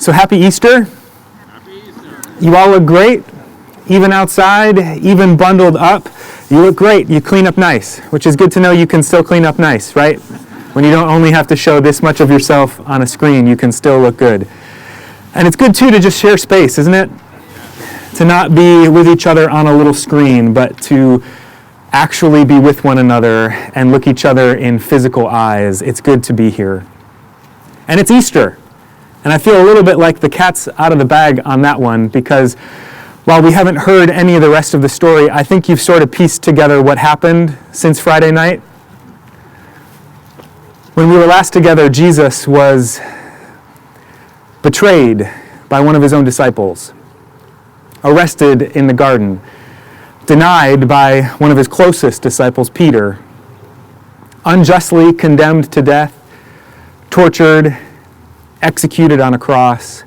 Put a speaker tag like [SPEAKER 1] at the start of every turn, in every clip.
[SPEAKER 1] So happy Easter.
[SPEAKER 2] Happy Easter.
[SPEAKER 1] You all look great, even outside, even bundled up. You look great. You clean up nice, which is good to know you can still clean up nice, right? When you don't only have to show this much of yourself on a screen, you can still look good. And it's good, too, to just share space, isn't it? To not be with each other on a little screen, but to actually be with one another and look each other in physical eyes. It's good to be here. And it's Easter. And I feel a little bit like the cat's out of the bag on that one, because while we haven't heard any of the rest of the story, I think you've sort of pieced together what happened since Friday night. When we were last together, Jesus was betrayed by one of his own disciples, arrested in the garden, denied by one of his closest disciples, Peter, unjustly condemned to death, tortured, executed on a cross,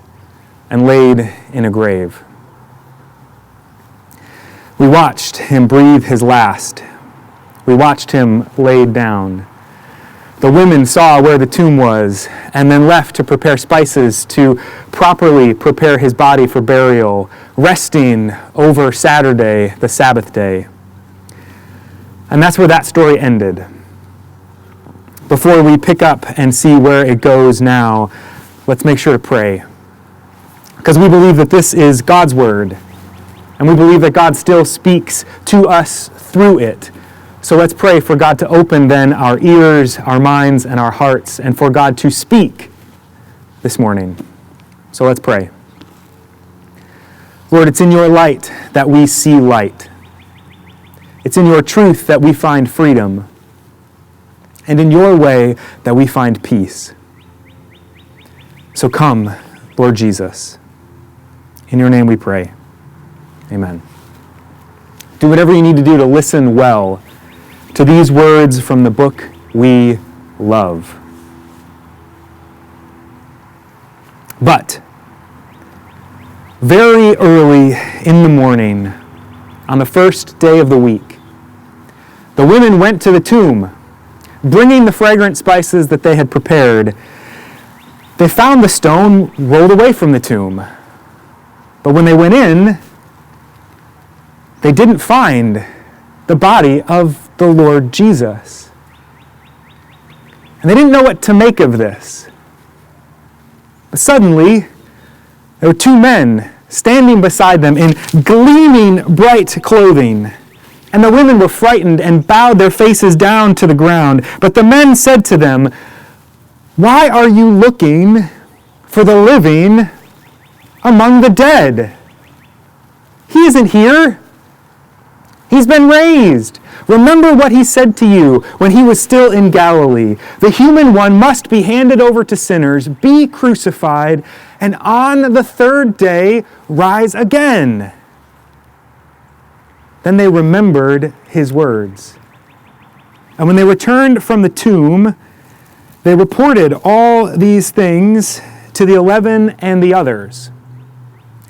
[SPEAKER 1] and laid in a grave. We watched him breathe his last. We watched him laid down. The women saw where the tomb was and then left to prepare spices to properly prepare his body for burial, resting over Saturday, the Sabbath day. And that's where that story ended. Before we pick up and see where it goes now, let's make sure to pray. Because we believe that this is God's word, and we believe that God still speaks to us through it. So let's pray for God to open then our ears, our minds, and our hearts, and for God to speak this morning. So let's pray. Lord, it's in your light that we see light. It's in your truth that we find freedom, and in your way that we find peace. So come, Lord Jesus. In your name we pray. Amen. Do whatever you need to do to listen well to these words from the book we love. But very early in the morning, on the first day of the week, the women went to the tomb, bringing the fragrant spices that they had prepared. They found the stone rolled away from the tomb. But when they went in, they didn't find the body of the Lord Jesus. And they didn't know what to make of this. But suddenly, there were two men standing beside them in gleaming bright clothing. And the women were frightened and bowed their faces down to the ground. But the men said to them, "Why are you looking for the living among the dead? He isn't here. He's been raised. Remember what he said to you when he was still in Galilee. The human one must be handed over to sinners, be crucified, and on the third day rise again." Then they remembered his words. And when they returned from the tomb, they reported all these things to the 11 and the others.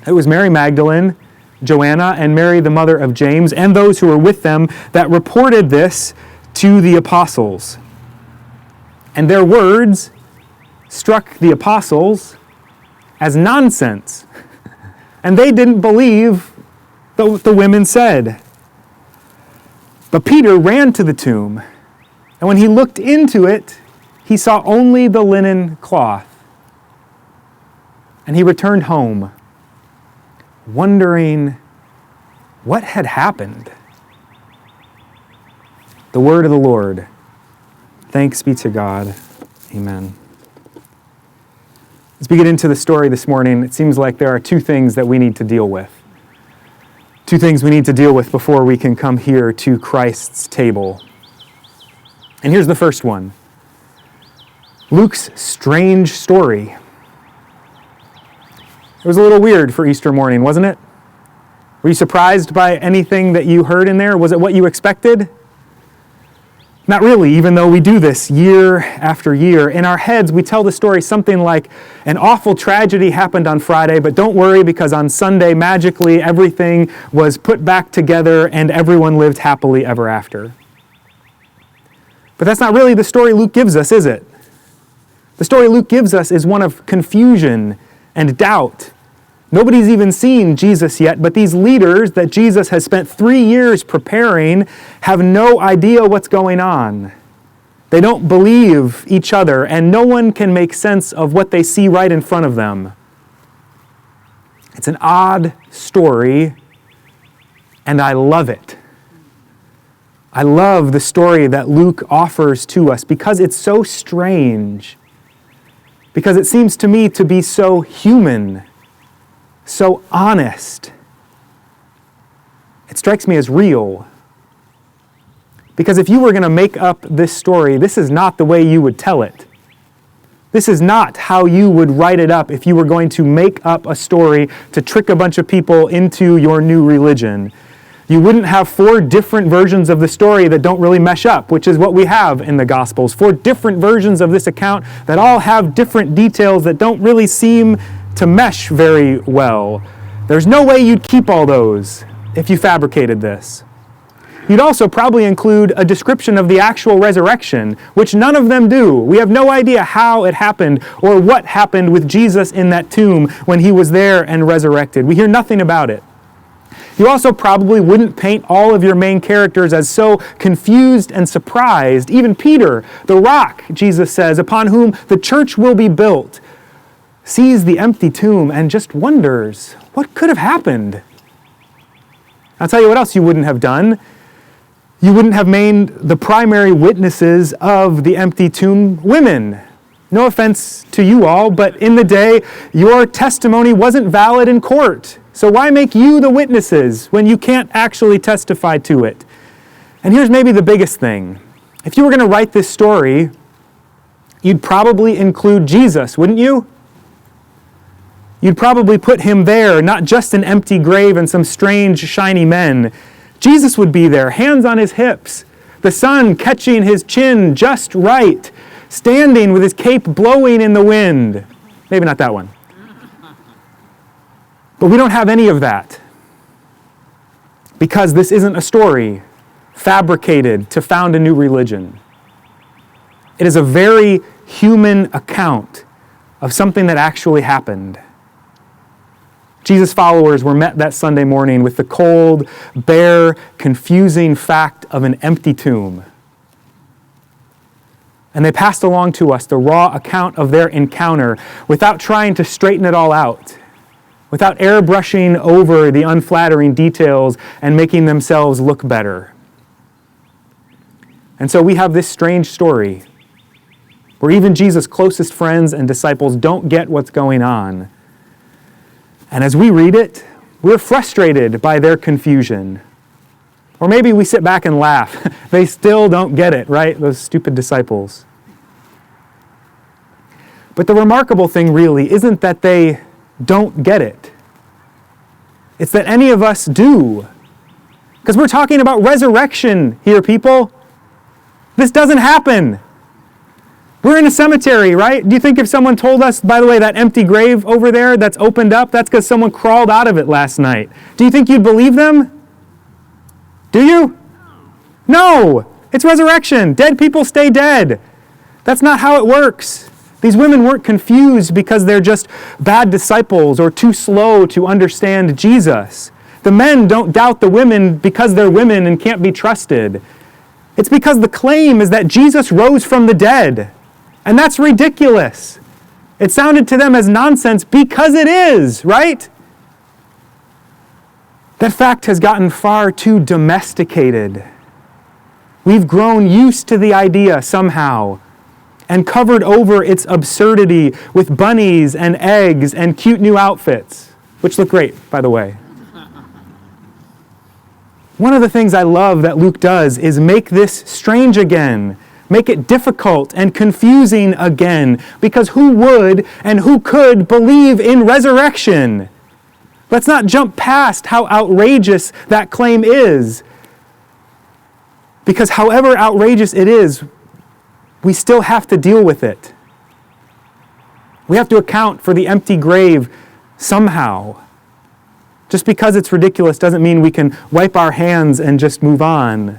[SPEAKER 1] It was Mary Magdalene, Joanna, and Mary, the mother of James, and those who were with them that reported this to the apostles. And their words struck the apostles as nonsense. And they didn't believe what the women said. But Peter ran to the tomb, and when he looked into it, he saw only the linen cloth. And he returned home, wondering what had happened. The word of the Lord. Thanks be to God. Amen. As we get into the story this morning, it seems like there are two things that we need to deal with. Two things we need to deal with before we can come here to Christ's table. And here's the first one. Luke's strange story. It was a little weird for Easter morning, wasn't it? Were you surprised by anything that you heard in there? Was it what you expected? Not really, even though we do this year after year. In our heads, we tell the story something like, an awful tragedy happened on Friday, but don't worry because on Sunday, magically, everything was put back together and everyone lived happily ever after. But that's not really the story Luke gives us, is it? The story Luke gives us is one of confusion and doubt. Nobody's even seen Jesus yet, but these leaders that Jesus has spent 3 years preparing have no idea what's going on. They don't believe each other, and no one can make sense of what they see right in front of them. It's an odd story, and I love it. I love the story that Luke offers to us because it's so strange, because it seems to me to be so human, so honest. It strikes me as real. Because if you were going to make up this story, this is not the way you would tell it. This is not how you would write it up if you were going to make up a story to trick a bunch of people into your new religion. You wouldn't have 4 different versions of the story that don't really mesh up, which is what we have in the Gospels. 4 different versions of this account that all have different details that don't really seem to mesh very well. There's no way you'd keep all those if you fabricated this. You'd also probably include a description of the actual resurrection, which none of them do. We have no idea how it happened or what happened with Jesus in that tomb when he was there and resurrected. We hear nothing about it. You also probably wouldn't paint all of your main characters as so confused and surprised. Even Peter, the rock, Jesus says, upon whom the church will be built, sees the empty tomb and just wonders, what could have happened? I'll tell you what else you wouldn't have done. You wouldn't have made the primary witnesses of the empty tomb women. No offense to you all, but in the day, your testimony wasn't valid in court. So why make you the witnesses when you can't actually testify to it? And here's maybe the biggest thing. If you were going to write this story, you'd probably include Jesus, wouldn't you? You'd probably put him there, not just an empty grave and some strange, shiny men. Jesus would be there, hands on his hips, the sun catching his chin just right, standing with his cape blowing in the wind. Maybe not that one. But we don't have any of that because this isn't a story fabricated to found a new religion. It is a very human account of something that actually happened. Jesus' followers were met that Sunday morning with the cold, bare, confusing fact of an empty tomb. And they passed along to us the raw account of their encounter without trying to straighten it all out, without airbrushing over the unflattering details and making themselves look better. And so we have this strange story where even Jesus' closest friends and disciples don't get what's going on. And as we read it, we're frustrated by their confusion. Or maybe we sit back and laugh. They still don't get it, right? Those stupid disciples. But the remarkable thing really isn't that they don't get it. It's that any of us do. Because we're talking about resurrection here, people. This doesn't happen. We're in a cemetery, right? Do you think if someone told us, by the way, that empty grave over there that's opened up, that's because someone crawled out of it last night? Do you think you'd believe them? Do you? No! It's resurrection. Dead people stay dead. That's not how it works. These women weren't confused because they're just bad disciples or too slow to understand Jesus. The men don't doubt the women because they're women and can't be trusted. It's because the claim is that Jesus rose from the dead. And that's ridiculous. It sounded to them as nonsense because it is, right? That fact has gotten far too domesticated. We've grown used to the idea somehow and covered over its absurdity with bunnies and eggs and cute new outfits, which look great, by the way. One of the things I love that Luke does is make this strange again. Make it difficult and confusing again, because who would and who could believe in resurrection? Let's not jump past how outrageous that claim is, because however outrageous it is, we still have to deal with it. We have to account for the empty grave somehow. Just because it's ridiculous doesn't mean we can wipe our hands and just move on.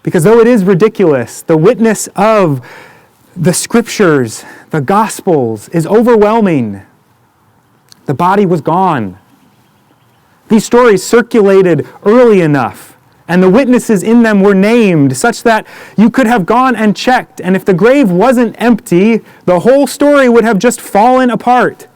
[SPEAKER 1] Because though it is ridiculous, the witness of the scriptures, the gospels, is overwhelming. The body was gone. These stories circulated early enough, and the witnesses in them were named such that you could have gone and checked, and if the grave wasn't empty, the whole story would have just fallen apart.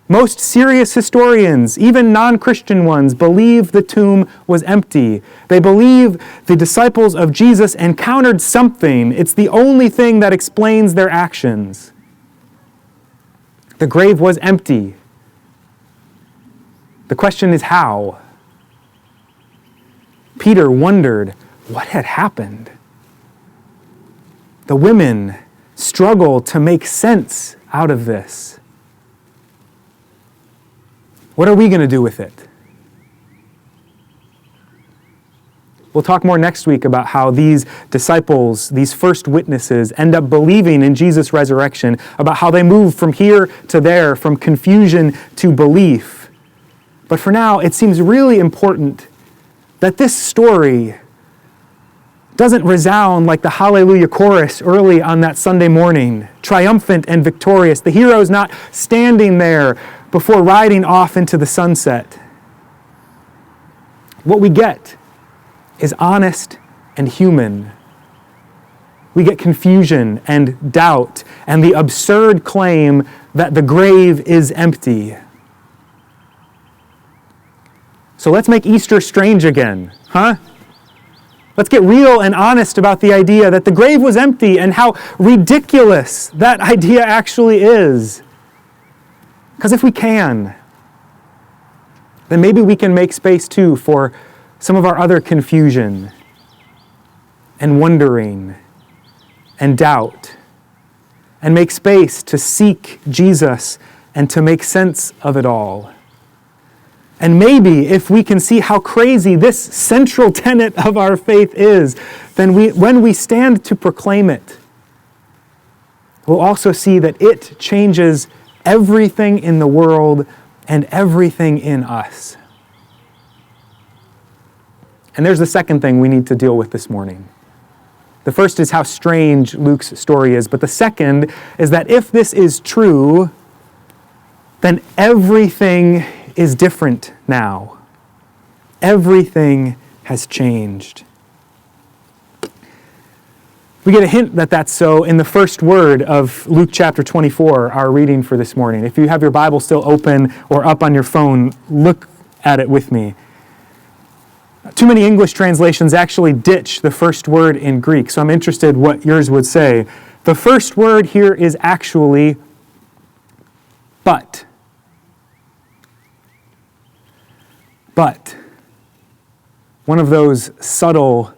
[SPEAKER 1] Most serious historians, even non-Christian ones, believe the tomb was empty. They believe the disciples of Jesus encountered something. It's the only thing that explains their actions. The grave was empty. The question is how? Peter wondered what had happened. The women struggle to make sense out of this. What are we going to do with it? We'll talk more next week about how these disciples, these first witnesses, end up believing in Jesus' resurrection, about how they move from here to there, from confusion to belief. But for now, it seems really important that this story doesn't resound like the Hallelujah chorus early on that Sunday morning, triumphant and victorious. The hero's not standing there before riding off into the sunset. What we get is honest and human. We get confusion and doubt and the absurd claim that the grave is empty. So let's make Easter strange again, huh? Let's get real and honest about the idea that the grave was empty and how ridiculous that idea actually is. Because if we can, then maybe we can make space too for some of our other confusion and wondering and doubt, and make space to seek Jesus and to make sense of it all. And maybe if we can see how crazy this central tenet of our faith is, then when we stand to proclaim it, we'll also see that it changes everything in the world and everything in us. And there's the second thing we need to deal with this morning. The first is how strange Luke's story is, but the second is that if this is true, then everything is different now. Everything has changed. We get a hint that that's so in the first word of Luke chapter 24, our reading for this morning. If you have your Bible still open or up on your phone, look at it with me. Too many English translations actually ditch the first word in Greek, so I'm interested what yours would say. The first word here is actually but. But. One of those subtle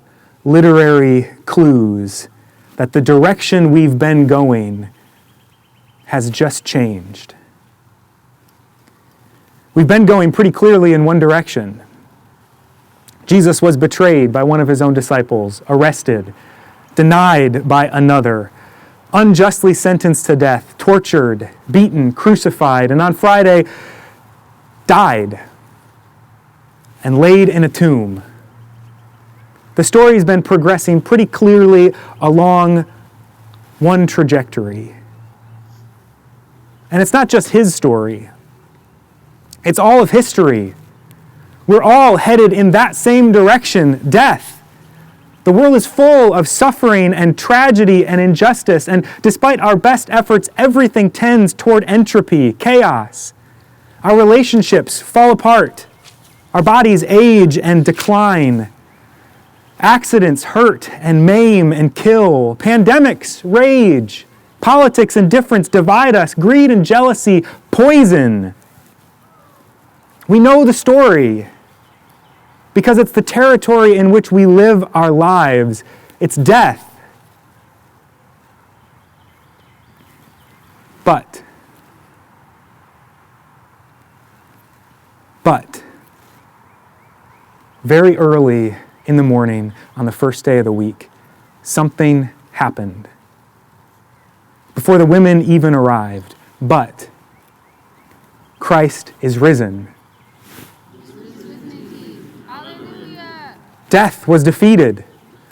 [SPEAKER 1] literary clues that the direction we've been going has just changed. We've been going pretty clearly in one direction. Jesus was betrayed by one of his own disciples, arrested, denied by another, unjustly sentenced to death, tortured, beaten, crucified, and on Friday, died and laid in a tomb. The story's been progressing pretty clearly along one trajectory. And it's not just his story. It's all of history. We're all headed in that same direction, death. The world is full of suffering and tragedy and injustice, and despite our best efforts, everything tends toward entropy, chaos. Our relationships fall apart. Our bodies age and decline. Accidents hurt and maim and kill. Pandemics rage. Politics and difference divide us. Greed and jealousy poison. We know the story because it's the territory in which we live our lives. It's death. But very early in the morning on the first day of the week, something happened. Before the women even arrived, but Christ is risen.
[SPEAKER 2] Hallelujah.
[SPEAKER 1] Death was defeated.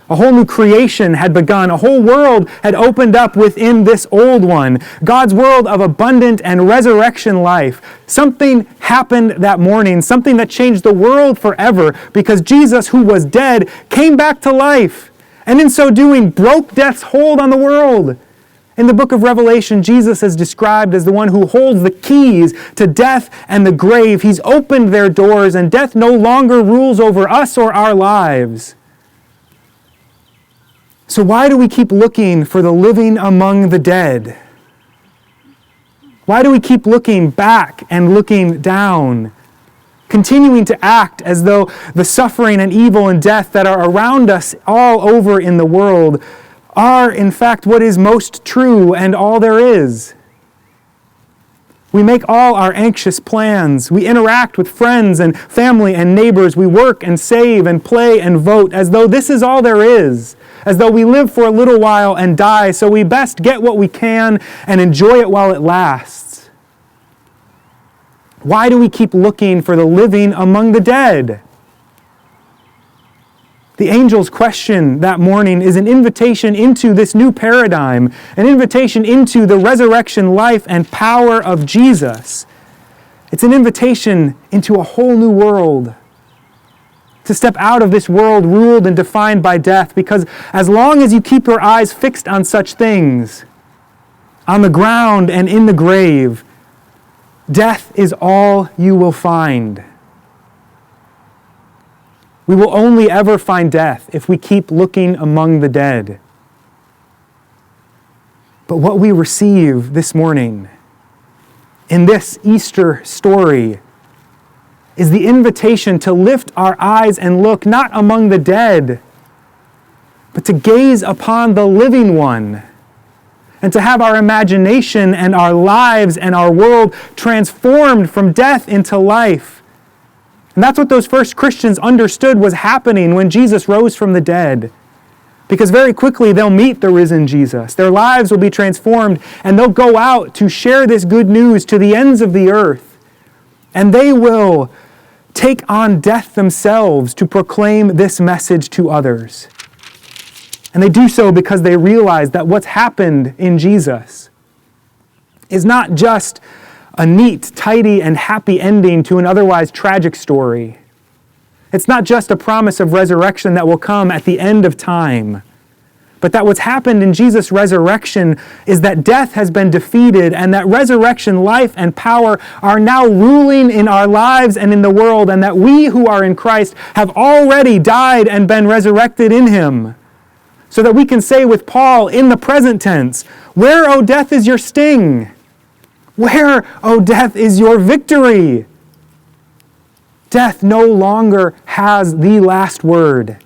[SPEAKER 1] A whole new creation had begun. A whole world had opened up within this old one. God's world of abundant and resurrection life. Something happened that morning, something that changed the world forever, because Jesus, who was dead, came back to life, and in so doing broke death's hold on the world. In the book of Revelation, Jesus is described as the one who holds the keys to death and the grave. He's opened their doors, and death no longer rules over us or our lives. So why do we keep looking for the living among the dead? Why do we keep looking back and looking down, continuing to act as though the suffering and evil and death that are around us all over in the world are, in fact, what is most true and all there is? We make all our anxious plans. We interact with friends and family and neighbors. We work and save and play and vote as though this is all there is, as though we live for a little while and die, so we best get what we can and enjoy it while it lasts. Why do we keep looking for the living among the dead? The angel's question that morning is an invitation into this new paradigm, an invitation into the resurrection life and power of Jesus. It's an invitation into a whole new world, to step out of this world ruled and defined by death, because as long as you keep your eyes fixed on such things, on the ground and in the grave, death is all you will find. We will only ever find death if we keep looking among the dead. But what we receive this morning in this Easter story is the invitation to lift our eyes and look not among the dead, but to gaze upon the living one, and to have our imagination and our lives and our world transformed from death into life. And that's what those first Christians understood was happening when Jesus rose from the dead. Because very quickly they'll meet the risen Jesus. Their lives will be transformed, and they'll go out to share this good news to the ends of the earth. And they will take on death themselves to proclaim this message to others. And they do so because they realize that what's happened in Jesus is not just a neat, tidy, and happy ending to an otherwise tragic story. It's not just a promise of resurrection that will come at the end of time, but that what's happened in Jesus' resurrection is that death has been defeated, and that resurrection life and power are now ruling in our lives and in the world, and that we who are in Christ have already died and been resurrected in Him. So that we can say with Paul in the present tense, "Where, O death, is your sting? Where, O death, is your victory?" Death no longer has the last word.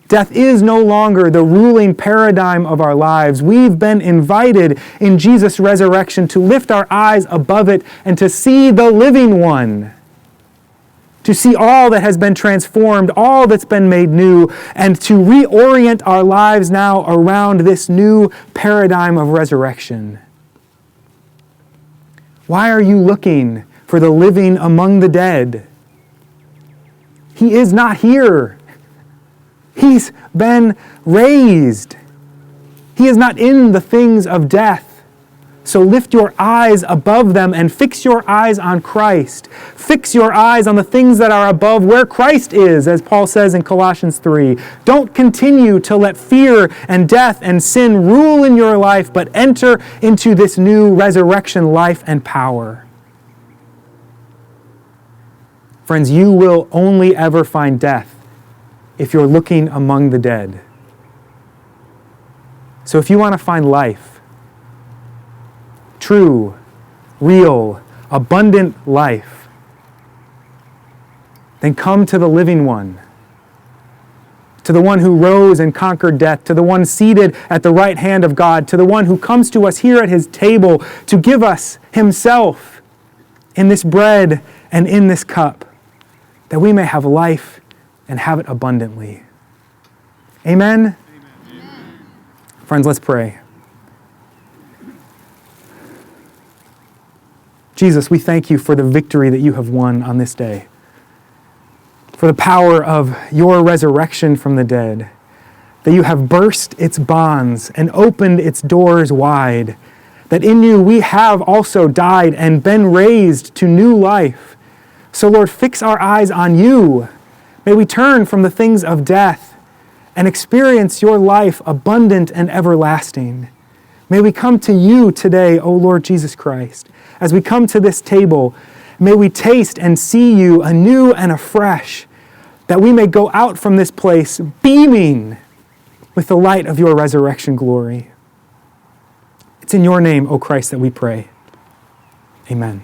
[SPEAKER 1] Death is no longer the ruling paradigm of our lives. We've been invited in Jesus' resurrection to lift our eyes above it and to see the living one, to see all that has been transformed, all that's been made new, and to reorient our lives now around this new paradigm of resurrection. Why are you looking for the living among the dead? He is not here. He's been raised. He is not in the things of death. So lift your eyes above them and fix your eyes on Christ. Fix your eyes on the things that are above where Christ is, as Paul says in Colossians 3. Don't continue to let fear and death and sin rule in your life, but enter into this new resurrection life and power. Friends, you will only ever find death if you're looking among the dead. So if you want to find life, true, real, abundant life, then come to the living one, to the one who rose and conquered death, to the one seated at the right hand of God, to the one who comes to us here at His table to give us Himself in this bread and in this cup, that we may have life and have it abundantly. Amen? Amen. Friends, let's pray. Jesus, we thank you for the victory that you have won on this day, for the power of your resurrection from the dead, that you have burst its bonds and opened its doors wide, that in you we have also died and been raised to new life. So Lord, fix our eyes on you. May we turn from the things of death and experience your life abundant and everlasting. May we come to you today, O Lord Jesus Christ. As we come to this table, may we taste and see you anew and afresh, that we may go out from this place beaming with the light of your resurrection glory. It's in your name, O Christ, that we pray. Amen.